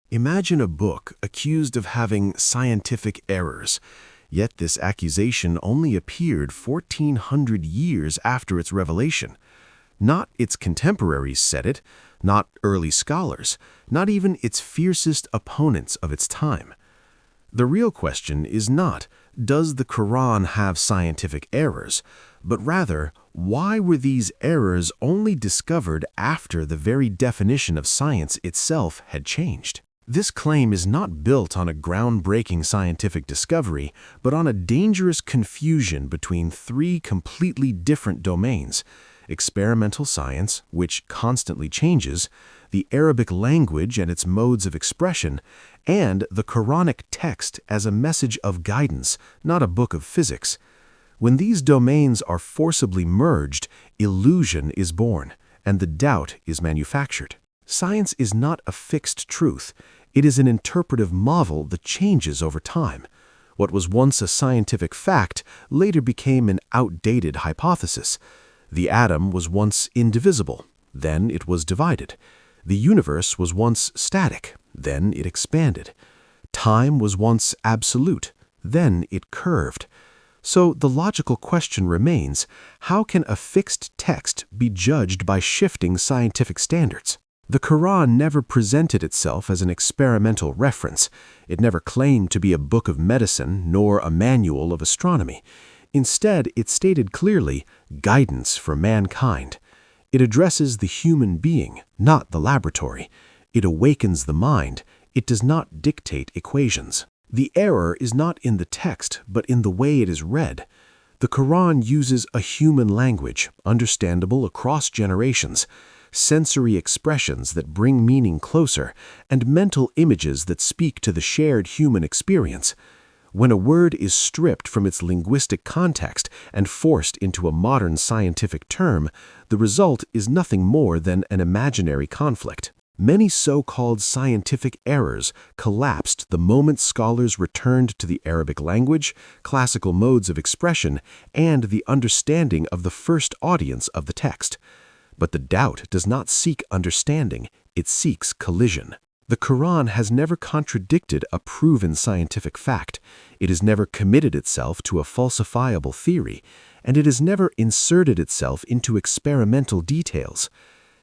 Imagine a book accused of having scientific errors, yet this accusation only appeared 1400 years after its revelation. Not its contemporaries said it, not early scholars, not even its fiercest opponents of its time. The real question is not, does the Quran have scientific errors, but rather, why were these errors only discovered after the very definition of science itself had changed? This claim is not built on a groundbreaking scientific discovery, but on a dangerous confusion between three completely different domains: experimental science, which constantly changes, the Arabic language and its modes of expression, and the Quranic text as a message of guidance, not a book of physics. When these domains are forcibly merged, illusion is born, and the doubt is manufactured. Science is not a fixed truth. It is an interpretive model that changes over time. What was once a scientific fact later became an outdated hypothesis. The atom was once indivisible, then it was divided. The universe was once static, then it expanded. Time was once absolute, then it curved. So the logical question remains, how can a fixed text be judged by shifting scientific standards? The Quran never presented itself as an experimental reference. It never claimed to be a book of medicine nor a manual of astronomy. Instead, it stated clearly, guidance for mankind. It addresses the human being, not the laboratory. It awakens the mind. It does not dictate equations. The error is not in the text, but in the way it is read. The Quran uses a human language, understandable across generations, sensory expressions that bring meaning closer, and mental images that speak to the shared human experience. When a word is stripped from its linguistic context and forced into a modern scientific term, the result is nothing more than an imaginary conflict. Many so-called scientific errors collapsed the moment scholars returned to the Arabic language, classical modes of expression, and the understanding of the first audience of the text. But the doubt does not seek understanding, it seeks collision. The Quran has never contradicted a proven scientific fact. It has never committed itself to a falsifiable theory, and it has never inserted itself into experimental details.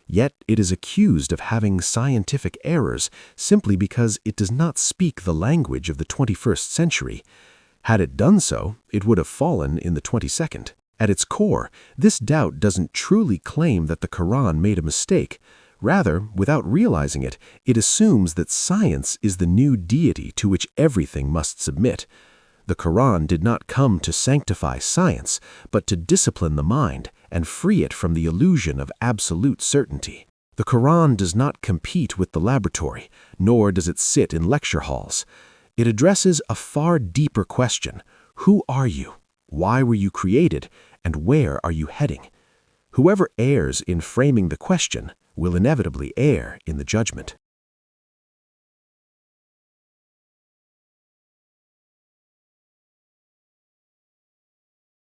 Yet it is accused of having scientific errors simply because it does not speak the language of the 21st century. Had it done so, it would have fallen in the 22nd. At its core, this doubt doesn't truly claim that the Quran made a mistake. Rather, without realizing it, it assumes that science is the new deity to which everything must submit. The Quran did not come to sanctify science, but to discipline the mind and free it from the illusion of absolute certainty. The Quran does not compete with the laboratory, nor does it sit in lecture halls. It addresses a far deeper question: who are you? Why were you created, and where are you heading? Whoever errs in framing the question will inevitably err in the judgment.